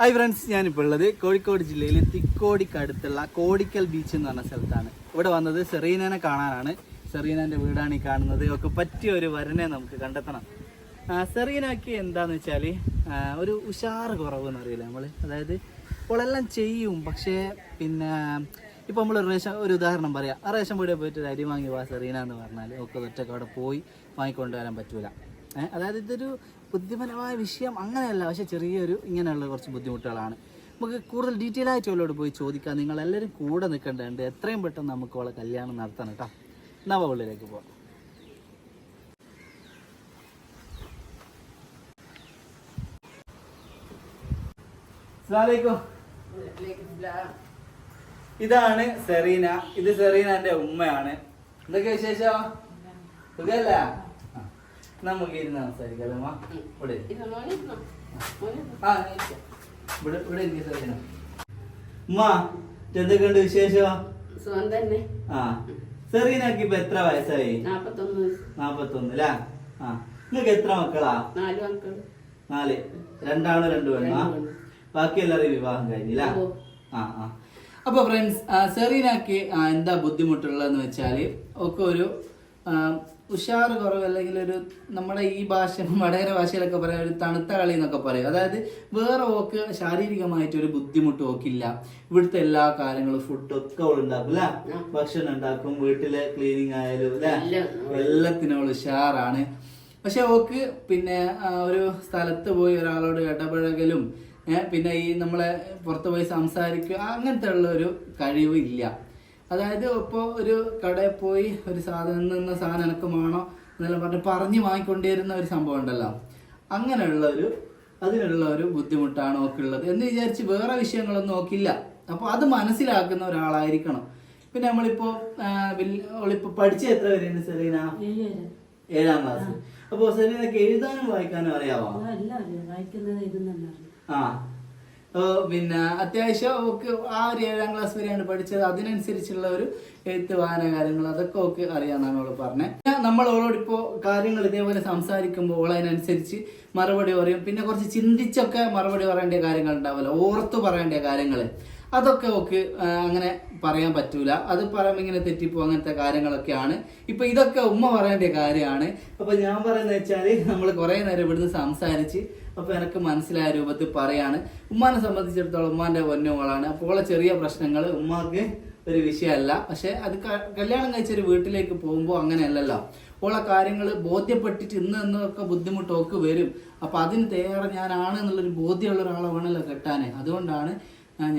Hi friends, ഞാനിപ്പോൾ ഉള്ളത് കോഴിക്കോട് ജില്ലയിൽ തിക്കോടിക്കടുത്തുള്ള കോടിക്കൽ ബീച്ച് എന്ന് പറഞ്ഞ സ്ഥലത്താണ്. ഇവിടെ വന്നത് സെറീനനെ കാണാനാണ്. സെറീനൻ്റെ വീടാണ് ഈ കാണുന്നത്. ഒക്കെ പറ്റിയ ഒരു വരനെ നമുക്ക് കണ്ടെത്തണം. സെറീനയ്ക്ക് എന്താണെന്ന് വെച്ചാൽ ഒരു ഉഷാറ് കുറവെന്ന് അറിയില്ല നമ്മൾ. അതായത് ഇപ്പോഴെല്ലാം ചെയ്യും, പക്ഷേ പിന്നെ ഇപ്പോൾ നമ്മൾ ഒരു ഉദാഹരണം പറയാം. ആ റേഷൻ വീട്ടിൽ പോയിട്ട് ഒരു അരി വാങ്ങി പോവാ സെറീന എന്ന് പറഞ്ഞാൽ ഒക്കെ ഒറ്റയ്ക്ക് അവിടെ പോയി വാങ്ങിക്കൊണ്ടുവരാൻ പറ്റൂല. അതായത് ഇതൊരു ബുദ്ധിപരമായ വിഷയം അങ്ങനെയല്ല, പക്ഷെ ചെറിയൊരു ഇങ്ങനെയുള്ള കുറച്ച് ബുദ്ധിമുട്ടുകളാണ്. നമുക്ക് കൂടുതൽ ഡീറ്റെയിൽ ആയിട്ട് അവളോട് പോയി ചോദിക്കാം. നിങ്ങളെല്ലാവരും കൂടെ നിൽക്കേണ്ടതുണ്ട്. എത്രയും പെട്ടെന്ന് നമുക്ക് അവളെ കല്യാണം നടത്തണം കേട്ടോ. നവപള്ളിയിലേക്ക് പോവാം. അസ്സലാമു അലൈക്കും. ഇതാണ് സെറീന. ഇത് സെറീനന്റെ ഉമ്മയാണ്. എന്തൊക്കെ വിശേഷം? സുഖല്ല? നമുക്ക് ഇരുന്ന് സംസാരിക്കാം. ഇവിടെ എനിക്ക് സെറീന ഉമ്മ എന്തൊക്കെയുണ്ട് വിശേഷം? സെറീനക്ക് ഇപ്പൊ എത്ര വയസ്സായി? 41 അല്ലേ? നിങ്ങക്ക് എത്ര മക്കളാ? 4. 2 ആണോ 2 പെണ്ണാ? ബാക്കി എല്ലാവരും വിവാഹം കഴിഞ്ഞില്ല? അപ്പൊ ഫ്രണ്ട്സ്, സെറീനക്ക് എന്താ ബുദ്ധിമുട്ടുള്ളതെന്ന് വെച്ചാൽ ഒക്കെ ഒരു ഉഷാറ് കുറവ്, അല്ലെങ്കിൽ ഒരു നമ്മുടെ ഈ ഭാഷ വടകര ഭാഷയിലൊക്കെ പറയാം ഒരു തണുത്ത കളി എന്നൊക്കെ പറയും. അതായത് വേറെ ഓക്ക് ശാരീരികമായിട്ടൊരു ബുദ്ധിമുട്ട് ഓക്കില്ല. ഇവിടുത്തെ എല്ലാ കാര്യങ്ങളും ഫുഡൊക്കെ അവൾ ഉണ്ടാക്കും അല്ലെ? ഭക്ഷണം ഉണ്ടാക്കും, വീട്ടിലെ ക്ലീനിങ് ആയാലും അല്ലെ, എല്ലാത്തിനും അവൾ ഉഷാറാണ്. പക്ഷെ ഓക്ക് പിന്നെ ഒരു സ്ഥലത്ത് പോയി ഒരാളോട് ഇടപഴകലും പിന്നെ ഈ നമ്മളെ പുറത്ത് പോയി സംസാരിക്കുക അങ്ങനത്തെ ഉള്ള ഒരു കഴിവ് ഇല്ല. അതായത് ഇപ്പോൾ ഒരു കടയിൽ പോയി ഒരു സാധനം എനിക്ക് വേണോ എന്നെല്ലാം പറഞ്ഞ് വാങ്ങിക്കൊണ്ടിരുന്ന ഒരു സംഭവം ഉണ്ടല്ലോ, അതിനുള്ള ഒരു ബുദ്ധിമുട്ടാണ് നോക്കുള്ളത് എന്ന് വിചാരിച്ച് വേറെ വിഷയങ്ങളൊന്നും നോക്കില്ല. അപ്പോൾ അത് മനസ്സിലാക്കുന്ന ഒരാളായിരിക്കണം. പിന്നെ നമ്മളിപ്പോൾ പഠിച്ച എത്ര വരെയാണ് സെറീന? 7ാം ക്ലാസ്. അപ്പോൾ സെറീനക്ക് എഴുതാനും വായിക്കാനും അറിയാവോ? പിന്നെ അത്യാവശ്യം ഒക്കെ ആ ഒരു 7ാം ക്ലാസ് വരെയാണ് പഠിച്ചത്. അതിനനുസരിച്ചുള്ള ഒരു എഴുത്ത് വായന കാര്യങ്ങൾ അതൊക്കെ ഒക്കെ അറിയാമെന്നാണ് അവള് പറഞ്ഞത്. നമ്മൾ അവളോടിപ്പോൾ കാര്യങ്ങൾ ഇതേപോലെ സംസാരിക്കുമ്പോൾ അതിനനുസരിച്ച് മറുപടി പറയും. പിന്നെ കുറച്ച് ചിന്തിച്ചൊക്കെ മറുപടി പറയേണ്ട കാര്യങ്ങൾ ഉണ്ടാവില്ല, ഓർത്ത് പറയേണ്ട കാര്യങ്ങൾ അതൊക്കെ ഒക്കെ അങ്ങനെ പറയാൻ പറ്റൂല. അത് പറയുമ്പോൾ ഇങ്ങനെ തെറ്റിപ്പോ അങ്ങനത്തെ കാര്യങ്ങളൊക്കെയാണ്. ഇപ്പൊ ഇതൊക്കെ ഉമ്മ പറയേണ്ട കാര്യമാണ്. അപ്പൊ ഞാൻ പറയുന്നത് വെച്ചാല് നമ്മൾ കുറെ നേരം ഇവിടുന്ന് സംസാരിച്ച് അപ്പൊ എനിക്ക് മനസ്സിലായ രൂപത്തിൽ പറയാണ്. ഉമ്മാനെ സംബന്ധിച്ചിടത്തോളം ഉമ്മാന്റെ പൊന്നുമോളാണ്. അപ്പോൾ ചെറിയ പ്രശ്നങ്ങൾ ഉമ്മാക്ക് ഒരു വിഷയമല്ല. പക്ഷെ അത് കല്യാണം കഴിച്ചൊരു വീട്ടിലേക്ക് പോകുമ്പോൾ അങ്ങനെയല്ലല്ലോ. ഓളെ കാര്യങ്ങൾ ബോധ്യപ്പെട്ടിട്ട് ഇന്നൊക്കെ ബുദ്ധിമുട്ടൊക്കെ വരും. അപ്പൊ അതിന് തയ്യാറ് ഞാനാണ് എന്നുള്ളൊരു ബോധ്യമുള്ള ഒരാളെ വേണമല്ലോ കെട്ടാന്. അതുകൊണ്ടാണ്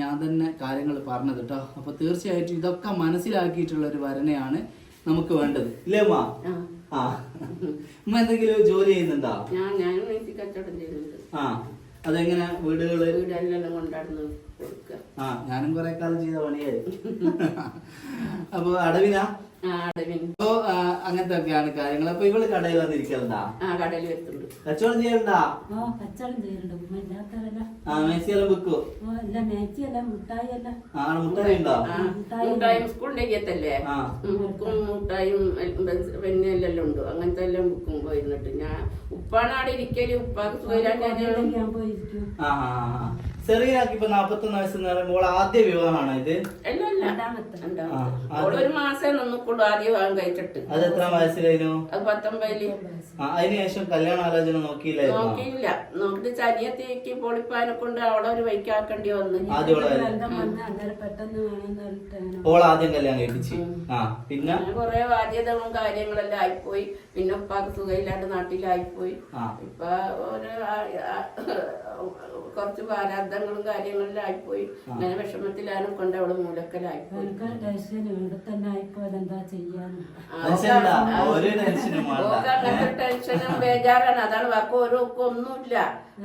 ഞാൻ തന്നെ കാര്യങ്ങൾ പറഞ്ഞത് കേട്ടോ. അപ്പൊ തീർച്ചയായിട്ടും ഇതൊക്കെ മനസ്സിലാക്കിയിട്ടുള്ള ഒരു വരനെയാണ് നമുക്ക് വേണ്ടത്, ഇല്ലേ ഉമ്മ? ഉമ്മ എന്തെങ്കിലും ജോലി ചെയ്യുന്നുണ്ടോ? അതെങ്ങനെ വീടുകള് ഞാനും കുറെ കാലം ചെയ്ത പണിയായി. അപ്പൊ അടവിനാ? അപ്പൊ അങ്ങനത്തെ ഒക്കെയാണ് കാര്യങ്ങൾ. അപ്പൊ ഇവള് കടയിൽ വന്നിരിക്കലുണ്ടാ? കച്ചവടം ചെയ്യലുണ്ടാ? മേച്ചിയെല്ലാം വെക്കോ? മുട്ടായി ഉണ്ടോ? മുട്ടായും സ്കൂളിലേക്ക് എത്തല്ലേ, മുട്ടായും പെണ്ണെല്ലാം ഉണ്ട്. അങ്ങനത്തെ എല്ലാം ബുക്കും പോയിരുന്നിട്ട് ഞാൻ ഉപ്പാണ് അവിടെ ഇരിക്കല്. ഉപ്പാക്ക് സെറീനക്ക് ഇപ്പൊ 41 വയസ്സെന്ന് പറയുമ്പോൾ ആദ്യ വിവാഹമാണോ ഇത്? ഒരു മാസം നിന്നിക്കുള്ളൂ ആദ്യ വിവാഹം കഴിച്ചിട്ട്. അത് എത്ര വയസ്സിലായിരുന്നു? അത് 19. അതിനുശേഷം കല്യാണ ആലോചന നോക്കിയില്ല? നോക്കിയിട്ട് ചനിയത്തേക്ക് പൊളിപ്പാനെ കൊണ്ട് അവിടെ ഒരു വൈക്കാക്കേണ്ടി വന്നു. ഓൾ ആദ്യം കല്യാണം കഴിപ്പിച്ചു. പിന്നെ കൊറേ ബാധ്യതകളും കാര്യങ്ങളെല്ലാം ആയിപ്പോയി. പിന്നെ ഉപ്പാക്ക് സുഖമില്ലാണ്ട് നാട്ടിലായിപ്പോയി. ഇപ്പൊ കുറച്ച് പ്രാരാബ്ദങ്ങളും കാര്യങ്ങളിലും ആയിപ്പോയി. അങ്ങനെ വിഷമത്തിലാണ് കൊണ്ട് അവള് മൂലക്കലായിപ്പോയി. അങ്ങനത്തെ ടെൻഷനും ബേജാറാണ്. അതാണ് വാക്ക് ഓരോക്കെ ഒന്നുമില്ല.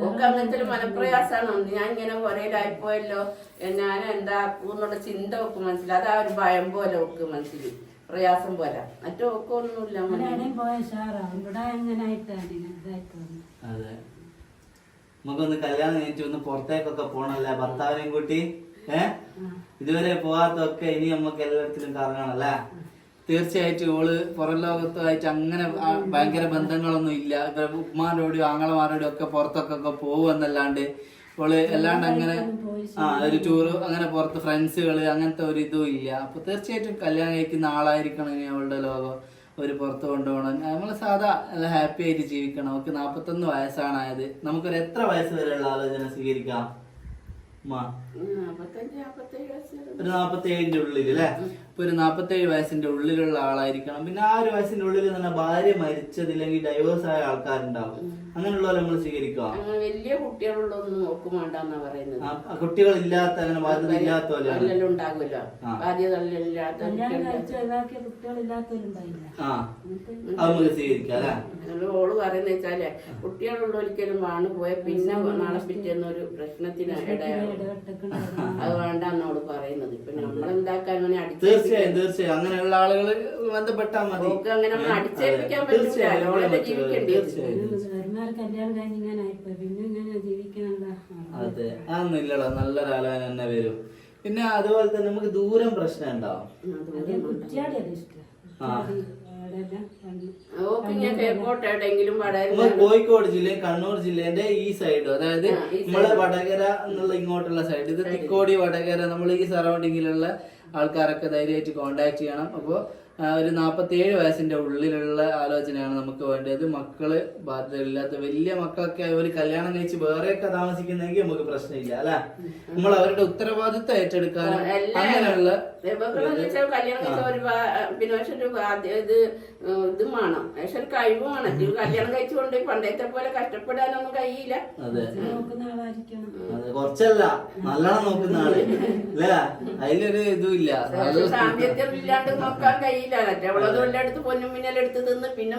ഒക്കെ അങ്ങനത്തെ ഒരു മനപ്രയാസാണ്. ഞാൻ ഇങ്ങനെ പുറയിലായിപ്പോയല്ലോ, ഞാൻ എന്താക്കൂന്നുള്ള ചിന്ത ഒക്കെ മനസ്സിലായി. അത് ആ ഒരു ഭയം പോലെ ഒക്കെ മനസ്സിൽ പ്രയാസം പോലെ. മറ്റൊക്കെ ഒന്നുമില്ല. അതെ, നമുക്കൊന്ന് കല്യാണം കഴിഞ്ഞിട്ട് ഒന്ന് പുറത്തേക്കൊക്കെ പോണല്ലേ ഭർത്താവിനെയും കൂട്ടി. ഇതുവരെ പോവാത്തൊക്കെ ഇനി നമുക്ക് എല്ലായിടത്തിലും കറങ്ങണല്ലേ? തീർച്ചയായിട്ടും ഓള് പുറം ലോകത്തുമായിട്ട് അങ്ങനെ ഭയങ്കര ബന്ധങ്ങളൊന്നും ഇല്ല. ഉമ്മാരോടും ആങ്ങളമാരോടും ഒക്കെ പുറത്തൊക്കെ പോകുമെന്നല്ലാണ്ട് ഓള് അല്ലാണ്ട് അങ്ങനെ ഒരു ടൂറ് അങ്ങനെ പുറത്ത് ഫ്രണ്ട്സുകള് അങ്ങനത്തെ ഒരു ഇതും ഇല്ല. അപ്പൊ തീർച്ചയായിട്ടും കല്യാണം കഴിക്കുന്ന ആളായിരിക്കണം ഇനി അവളുടെ ലോകം ഒരു പുറത്ത് കൊണ്ടുപോകണം. നമ്മൾ സാധാ നല്ല ഹാപ്പി ആയിട്ട് ജീവിക്കണം. നമുക്ക് 41 വയസ്സാണ് ആയത്. നമുക്കൊരു എത്ര വയസ്സ് വരെയുള്ള ആലോചന സ്വീകരിക്കാം? ഒരു 47ന്റെ ഉള്ളിൽ അല്ലെ? ഇപ്പൊ ഒരു 47 വയസ്സിന്റെ ഉള്ളിലുള്ള ആളായിരിക്കണം. പിന്നെ ആ ഒരു വയസ്സിന്റെ ഉള്ളിൽ തന്നെ ഭാര്യ മരിച്ചതില്ലെങ്കിൽ ഡൈവേഴ്സ് ആയ ആൾക്കാരുണ്ടാവും. അങ്ങനെയുള്ള നമ്മൾ സ്വീകരിക്കുക. വലിയ കുട്ടികളുള്ളൊന്നും നോക്കുമാണ്ടെന്നാ പറയുന്നത്. കുട്ടികളില്ലാത്ത അങ്ങനെ ബാധ്യത ഇല്ലാത്ത പോലെ ഉണ്ടാകുമല്ലോ, ബാധ്യത നമുക്ക് സ്വീകരിക്കാം അല്ലെ? ഓള് പറയുന്ന വെച്ചാലേ കുട്ടികളുള്ള ഒരിക്കലും വാണ് പോയ പിന്നെ നാളെ പിറ്റേന്നൊരു പ്രശ്നത്തിന് ഇടയാണ്. അത് വേണ്ടെന്നോട് പറയുന്നത്. ഇപ്പൊ നമ്മളെന്താക്കാൻ അങ്ങനെ തീർച്ചയായും അങ്ങനെയുള്ള ആളുകൾ ബന്ധപ്പെട്ടാൽ മതി. അങ്ങനെ നമ്മൾ അടിച്ചേൽപ്പിക്കാൻ പറ്റില്ല. ജീവിക്കേണ്ടത് കല്യാണം കഴിഞ്ഞ് ഇങ്ങനെ ആയിപ്പോയി, പിന്നെ ഇങ്ങനെ ജീവിക്കാനുള്ള. അതെ, അതൊന്നും ഇല്ലല്ലോ, നല്ലൊരാളാൻ തന്നെ വരും. പിന്നെ അതുപോലെ തന്നെ നമുക്ക് ദൂരം പ്രശ്നം ഉണ്ടാവും. കോഴിക്കോട് ജില്ലയും കണ്ണൂർ ജില്ലേന്റെ ഈ സൈഡ്, അതായത് നമ്മളെ വടകര എന്നുള്ള ഇങ്ങോട്ടുള്ള സൈഡ്, ഇത് തിക്കോടി വടകര, നമ്മൾ ഈ സറൗണ്ടിങ്ങിലുള്ള ആൾക്കാരൊക്കെ ധൈര്യമായിട്ട് കോണ്ടാക്ട് ചെയ്യണം. അപ്പോൾ ഒരു 47 വയസ്സിന്റെ ഉള്ളിലുള്ള ആലോചനയാണ് നമുക്ക് വേണ്ടത്. മക്കള് ബാധ്യതയില്ലാത്ത വലിയ മക്കളൊക്കെ അവർ കല്യാണം കഴിച്ച് വേറെയൊക്കെ താമസിക്കുന്നെങ്കിൽ നമുക്ക് പ്രശ്നമില്ല അല്ലെ? നമ്മൾ അവരുടെ ഉത്തരവാദിത്വം ഏറ്റെടുക്കാനും അങ്ങനെയുള്ള ഇതും വേണം, പക്ഷെ ഒരു കഴിവും വേണം. കല്യാണം കഴിച്ചുകൊണ്ട് പണ്ടത്തെ പോലെ കഷ്ടപ്പെടാനൊന്നും കഴിയില്ല. അതെ, കുറച്ചല്ല, നല്ലോണം നോക്കുന്ന ആള് അല്ലേ? അതിലൊരു ഇതും ഇല്ല, സാമ്പത്തികം ഇല്ലാണ്ട് നോക്കാൻ കഴിയില്ല. അവളത് എല്ലായിടത്ത് പൊന്നും മിന്നലെടുത്ത് തിന്ന് പിന്നെ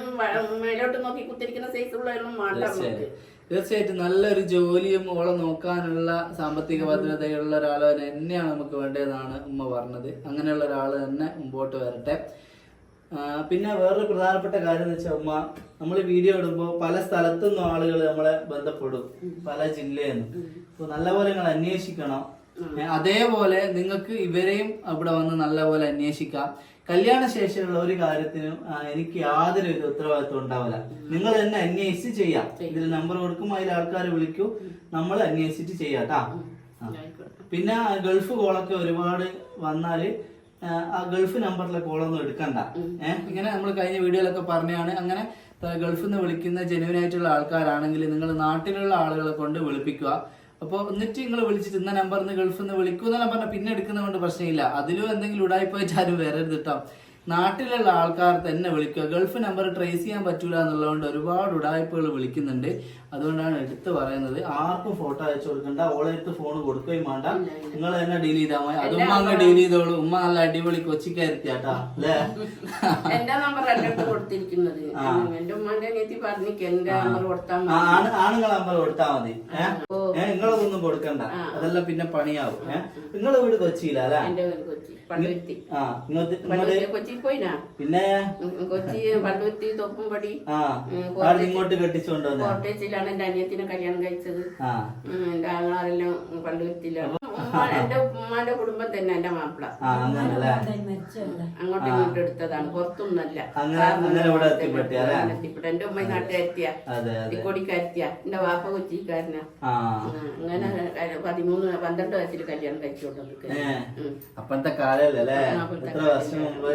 മേലോട്ട് നോക്കി കുത്തിരിക്കുന്ന സൈസുള്ളതൊന്നും വേണ്ട. തീർച്ചയായിട്ടും നല്ലൊരു ജോലിയും ഓളെ നോക്കാനുള്ള സാമ്പത്തിക ഭദ്രതയുള്ള ഒരാളെ തന്നെയാണ് നമുക്ക് വേണ്ടതെന്നാണ് ഉമ്മ പറഞ്ഞത്. അങ്ങനെയുള്ള ഒരാൾ തന്നെ മുമ്പോട്ട് വരട്ടെ. പിന്നെ വേറൊരു പ്രധാനപ്പെട്ട കാര്യം എന്ന് വെച്ചാൽ ഉമ്മ, നമ്മൾ വീഡിയോ ഇടുമ്പോൾ പല സ്ഥലത്തുനിന്നും ആളുകൾ നമ്മളെ ബന്ധപ്പെടും, പല ജില്ലയിൽ നിന്നും. അപ്പൊ നല്ലപോലെ നിങ്ങൾ അന്വേഷിക്കണം. അതേപോലെ നിങ്ങൾക്ക് ഇവരെയും അവിടെ വന്ന് നല്ലപോലെ അന്വേഷിക്കാം. കല്യാണ ശേഷമുള്ള ഒരു കാര്യത്തിനും എനിക്ക് യാതൊരു വിധ ഉത്തരവാദിത്വം ഉണ്ടാവില്ല. നിങ്ങൾ തന്നെ അന്വേഷിച്ച് ചെയ്യാം. ഇതിൽ നമ്പർ കൊടുക്കും, അതിൽ ആൾക്കാർ വിളിക്കും, നമ്മൾ അന്വേഷിച്ചിട്ട് ചെയ്യാട്ടാ. പിന്നെ ഗൾഫ് കോളൊക്കെ ഒരുപാട് വന്നാല് ആ ഗൾഫ് നമ്പറിലെ കോളൊന്നും എടുക്കണ്ട. ഇങ്ങനെ നമ്മൾ കഴിഞ്ഞ വീഡിയോയിലൊക്കെ പറഞ്ഞാണ്. അങ്ങനെ ഗൾഫിൽ നിന്ന് വിളിക്കുന്ന ജെന്യുവൻ ആയിട്ടുള്ള ആൾക്കാരാണെങ്കിൽ നിങ്ങൾ നാട്ടിലുള്ള ആളുകളെ കൊണ്ട് വിളിപ്പിക്കുക. അപ്പോൾ എന്നിട്ട് നിങ്ങൾ വിളിച്ചിട്ട് ഇന്ന നമ്പറിൽ നിന്ന് ഗൾഫിൽ നിന്ന് വിളിക്കുന്നെല്ലാം പറഞ്ഞാൽ പിന്നെ എടുക്കുന്നത് കൊണ്ട് പ്രശ്നമില്ല. അതിലും എന്തെങ്കിലും ഉടായിപ്പോയിട്ട് ആരും വരരുത് കേട്ടോ. നാട്ടിലുള്ള ആൾക്കാർ തന്നെ വിളിക്കുക. ഗൾഫ് നമ്പർ ട്രേസ് ചെയ്യാൻ പറ്റൂല എന്നുള്ളതുകൊണ്ട് ഒരുപാട് ഉടായ്പകൾ വിളിക്കുന്നുണ്ട്. അതുകൊണ്ടാണ് എടുത്ത് പറയുന്നത്. ആർക്കും ഫോട്ടോ അയച്ചു കൊടുക്കണ്ട, ഓളെടുത്ത് ഫോൺ കൊടുക്കുകയും വേണ്ട, നിങ്ങൾ തന്നെ ഡീൽ ചെയ്താൽ മതി. അത് ഉമ്മ അങ്ങ് ഡീൽ ചെയ്തോളൂ. ഉമ്മ നല്ല അടിപൊളി കൊച്ചിക്കാരുത്തിയാട്ടാ അല്ലേ? എന്റെ നമ്പർ കൊടുത്തിരിക്കുന്നത് ആണുങ്ങളെ നമ്പർ കൊടുത്താൽ മതി. നിങ്ങളതൊന്നും കൊടുക്കണ്ട, അതെല്ലാം പിന്നെ പണിയാവും. നിങ്ങളെ വീട് കൊച്ചിയില അല്ലേ? പിന്നെ കൊച്ചി പള്ളുത്തി തൊപ്പുംപടി ഇങ്ങോട്ട് കെട്ടിച്ചുകൊണ്ടു കോട്ടേജിലാണ് എന്റെ അനിയത്തിനെ കല്യാണം കഴിച്ചത്. എന്റെ ആങ്ങളാരെല്ലാം പള്ളുത്തിലാണ്. എന്റെ ഉമ്മാന്റെ കുടുംബം തന്നെ എന്റെ മാപ്പിള. അങ്ങോട്ടും ഇങ്ങോട്ടും എടുത്തതാണ്, പുറത്തൊന്നല്ല. എന്റെ ഉമ്മ നാട്ടുകാരത്തിയ, തിക്കോടിക്കാരത്തിയ, എന്റെ വാപ്പ കൊച്ചിക്കാരനാ. അങ്ങനെ 13-12 വയസ്സിൽ കല്യാണം കഴിച്ചുകൊണ്ടിരിക്കുക. അപ്പഴത്തെ കാലല്ലേ, എത്ര വർഷം മുമ്പ്.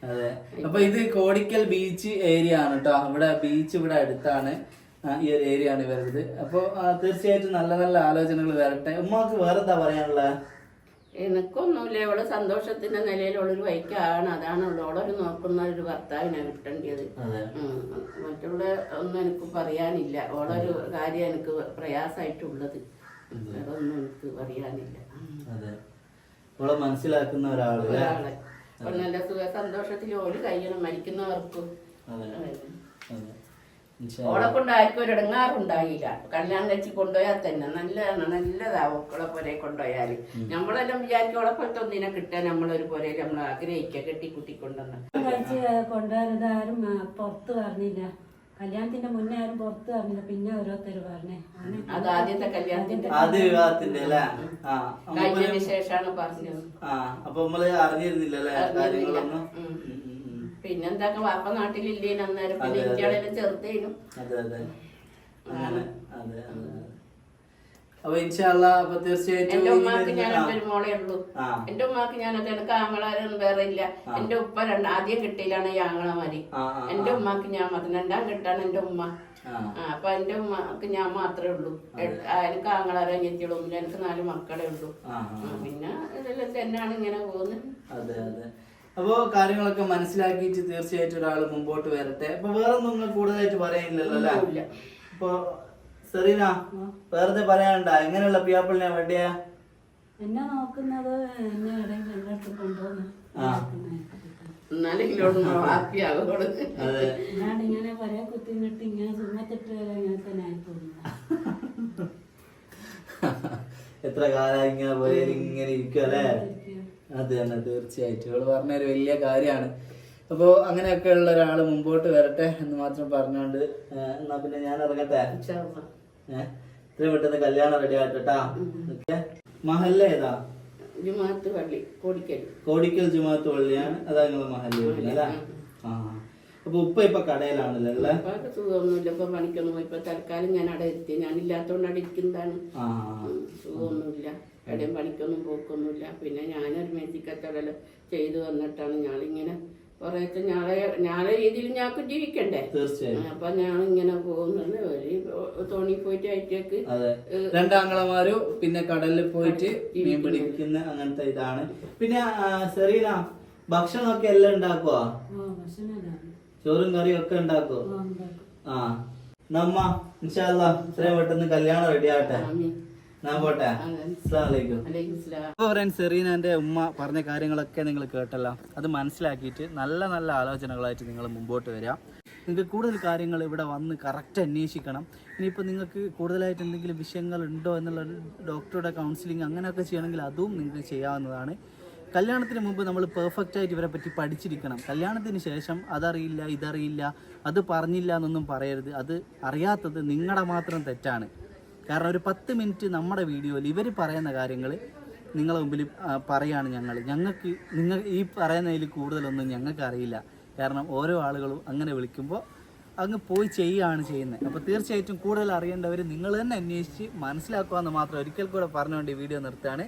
അതെ, അപ്പൊ ഇത് കോടിക്കൽ ബീച്ച് ഏരിയ ആണ് കേട്ടോ. ഇവിടെ ബീച്ച് ഇവിടെ അടുത്താണ്, ഈ ഒരു ഏരിയ ആണ് വരുന്നത്. അപ്പൊ തീർച്ചയായിട്ടും നല്ല നല്ല ആലോചനകൾ വരട്ടെ. ഉമ്മാക്ക് വേറെന്താ പറയാനുള്ളത്? എനിക്കൊന്നുമില്ല. അവള് സന്തോഷത്തിന്റെ നിലയിൽ ഉള്ളൊരു വൈക്കാണ്. അതാണ് ഓളൊരു നോക്കുന്ന ഒരു ഭർത്താവിനെ കിട്ടേണ്ടത്. മറ്റുള്ള ഒന്നും എനിക്ക് പറയാനില്ല. ഓളൊരു കാര്യം എനിക്ക് പ്രയാസമായിട്ടുള്ളത്, അതൊന്നും എനിക്ക് പറയാനില്ല. ഓളെ മനസ്സിലാക്കുന്ന ഒരാള് നല്ല സുഖ സന്തോഷത്തിൽ ഓല് കഴിയണം മരിക്കുന്നവർക്കും. ഓളെ കൊണ്ട് ആർക്കും ഒരു ഇടങ്ങാറുണ്ടായില്ല. കല്യാണം കഴിച്ച് കൊണ്ടുപോയാൽ തന്നെ നല്ലതാ. ഓളെ പോലെ കൊണ്ടുപോയാല് നമ്മളെല്ലാം വിചാരിക്കും ഓളെ പോലത്തെ ഒന്നിനെ കിട്ടാൻ നമ്മളൊരു പോലെ നമ്മൾ ആഗ്രഹിക്കുക കെട്ടിക്കുട്ടി കൊണ്ടുവന്ന് കൊണ്ടുവരുന്നത്. ആരും പുറത്ത് പറഞ്ഞില്ല, കല്യാണത്തിന്റെ മുന്നേ ആരും പുറത്ത് പറഞ്ഞില്ല. പിന്നെ ഓരോരുത്തര് പറഞ്ഞേ അത് ആദ്യത്തെ കല്യാണത്തിന്റെ ആദ്യ വിവാഹത്തിന്റെ കഴിഞ്ഞതിന് ശേഷമാണ് പറഞ്ഞത്. അപ്പൊ നമ്മള് അറിഞ്ഞിരുന്നില്ലല്ലേ കാര്യങ്ങളൊന്നും. പിന്നെന്താ വാപ്പ നാട്ടിലില്ലേനും അന്നേരം പിന്നെ ഇന്ത്യയിലെല്ലാം ചെറുതേനും. അപ്പൊ ഇൻഷാല്ല അപ്പൊ തീർച്ചയായിട്ടും എന്റെ ഉമ്മാക്ക് ഞാൻ ഒരു മോളേ ഉള്ളൂ. ആ. എന്റെ ഉമ്മാക്ക് ഞാനൊക്കെ എനിക്ക് ആങ്ങളാരൊന്നും വേറെ ഇല്ല. എന്റെ ഉപ്പ ആദ്യം കിട്ടിയിലാണ് ഈ ആങ്ങളമാരി. എന്റെ ഉമ്മാക്ക് ഞാൻ രണ്ടാം കിട്ടാണ് എന്റെ ഉമ്മ. അപ്പൊ എന്റെ ഉമ്മാക്ക് ഞാൻ മാത്രമേ ഉള്ളൂ. എനിക്ക് ആങ്ങളാരോ അനിയത്തികളൊന്നുമില്ല. എനിക്ക് 4 മക്കളെ ഉള്ളൂ. പിന്നെ ഇതെല്ലാം തന്നെയാണ് ഇങ്ങനെ പോകുന്നത്. അതെ അതെ. അപ്പോ കാര്യങ്ങളൊക്കെ മനസ്സിലാക്കിയിട്ട് തീർച്ചയായിട്ടും ഒരാൾ മുമ്പോട്ട് വരട്ടെ. അപ്പൊ വേറെ ഒന്നും കൂടുതലായിട്ട് പറയാനില്ലല്ലോ അല്ലേ? ഇപ്പൊ സെറീന വേറെ പറയാനുണ്ടാ? എങ്ങനെയുള്ള പിയാപ്പിളിനെ വേണ്ടിയാ എന്നെ നോക്കുന്നത്? എന്നെ ഇടയിൽ എല്ലായിടത്തും കൊണ്ടുപോകുന്നു. അല്ലാണ്ട് ഇങ്ങനെ പറയാ കുത്തിന്നിട്ട് ഇങ്ങനെ സുഖത്തിട്ട് ഇങ്ങനെ തന്നെ ആയി തോന്നുന്നു. എത്ര കാലം ഇങ്ങനെ പോലെ ഇങ്ങനെ ഇരിക്കും അല്ലേ? അത് തന്നെ തീർച്ചയായിട്ടും ഇവള് പറഞ്ഞൊരു വലിയ കാര്യമാണ്. അപ്പോൾ അങ്ങനെയൊക്കെ ഉള്ള ഒരാൾ മുമ്പോട്ട് വരട്ടെ എന്ന് മാത്രം പറഞ്ഞുകൊണ്ട് എന്നാ പിന്നെ ഞാൻ ഇറങ്ങട്ടെ. ഇത്രയും പെട്ടെന്ന് കല്യാണം റെഡി ആയിട്ടാ. മഹല്ല ഏതാ? ജുമാഅത്ത് പള്ളി കോടിക്കൽ. കോടിക്കൽ ജുമാഅത്ത് പള്ളിയാണ്. അതാ നിങ്ങളെ മഹല്ല അല്ലേ? ആ. അപ്പൊ ഉപ്പ ഇപ്പൊ കടയിലാണല്ലോ അല്ലേ? സുഖമൊന്നുമില്ല. ഇപ്പൊ പണിക്കൊന്നും പോയി. ഇപ്പൊ തൽക്കാലം ഞാൻ അവിടെ എത്തി. ഞാൻ ഇല്ലാത്തോണ്ട് അവിടെ ഇരിക്കുന്നതാണ്. സുഖമൊന്നുമില്ല. എവിടെയും പണിക്കൊന്നും പോക്കൊന്നുമില്ല. പിന്നെ ഞാനൊരു മേജിക്കച്ചവടം ചെയ്തു വന്നിട്ടാണ് ഞാനിങ്ങനെ കുറേശ്ശെ ഞാളെ രീതിയിൽ ഞങ്ങൾക്ക് ജീവിക്കണ്ടേ? തീർച്ചയായും. അപ്പൊ ഞാനിങ്ങനെ പോകുന്നത് തോണി പോയിട്ട് അയറ്റേക്ക് 2 ആങ്ങളമാരും പിന്നെ കടലിൽ പോയിട്ട് മീൻ പിടിക്കുന്ന അങ്ങനത്തെ ഇതാണ്. പിന്നെ സെറീന ഭക്ഷണമൊക്കെ എല്ലാം ഉണ്ടാക്കുവാ? ചോറും കറിയും ഒക്കെ ഉണ്ടാക്കുവോ? ആ. നമ്മ ഇൻഷാ അല്ലാ ഇത്രയും പെട്ടെന്ന് കല്യാണം റെഡി ആവട്ടെ. ഞാൻ പോട്ടെ. സെറീനന്റെ ഉമ്മ പറഞ്ഞ കാര്യങ്ങളൊക്കെ നിങ്ങൾ കേട്ടല്ലോ. അത് മനസ്സിലാക്കിയിട്ട് നല്ല നല്ല ആലോചനകളായിട്ട് നിങ്ങൾ മുമ്പോട്ട് വരിക. നിങ്ങൾക്ക് കൂടുതൽ കാര്യങ്ങൾ ഇവിടെ വന്ന് കറക്റ്റ് അന്വേഷിക്കണം. ഇനിയിപ്പോൾ നിങ്ങൾക്ക് കൂടുതലായിട്ട് എന്തെങ്കിലും വിഷയങ്ങൾ ഉണ്ടോ എന്നുള്ള ഡോക്ടറുടെ കൗൺസിലിംഗ് അങ്ങനെയൊക്കെ ചെയ്യണമെങ്കിൽ അതും നിങ്ങൾക്ക് ചെയ്യാവുന്നതാണ്. കല്യാണത്തിന് മുമ്പ് നമ്മൾ പെർഫെക്റ്റ് ആയിട്ട് ഇവരെ പറ്റി പഠിച്ചിരിക്കണം. കല്യാണത്തിന് ശേഷം അതറിയില്ല ഇതറിയില്ല അത് പറഞ്ഞില്ല എന്നൊന്നും പറയരുത്. അത് അറിയാത്തത് നിങ്ങളുടെ മാത്രം തെറ്റാണ്. കാരണം ഒരു 10 മിനിറ്റ് നമ്മുടെ വീഡിയോയിൽ ഇവർ പറയുന്ന കാര്യങ്ങൾ നിങ്ങളെ മുമ്പിൽ പറയുകയാണ് ഞങ്ങൾക്ക് നിങ്ങൾ ഈ പറയുന്നതിൽ കൂടുതലൊന്നും ഞങ്ങൾക്ക് അറിയില്ല. കാരണം ഓരോ ആളുകളും അങ്ങനെ വിളിക്കുമ്പോൾ അങ്ങ് പോയി ചെയ്യുകയാണ് ചെയ്യുന്നത്. അപ്പോൾ തീർച്ചയായിട്ടും കൂടുതൽ അറിയേണ്ടവർ നിങ്ങൾ തന്നെ അന്വേഷിച്ച് മനസ്സിലാക്കുകയെന്ന് മാത്രം ഒരിക്കൽ കൂടെ പറഞ്ഞുകൊണ്ട് ഈ വീഡിയോ നിർത്തുകയാണ്.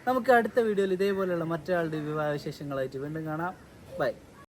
നമുക്ക് അടുത്ത വീഡിയോയിൽ ഇതേപോലെയുള്ള മറ്റൊരാളുടെ വിവാഹ വിശേഷങ്ങളായിട്ട് വീണ്ടും കാണാം. ബൈ.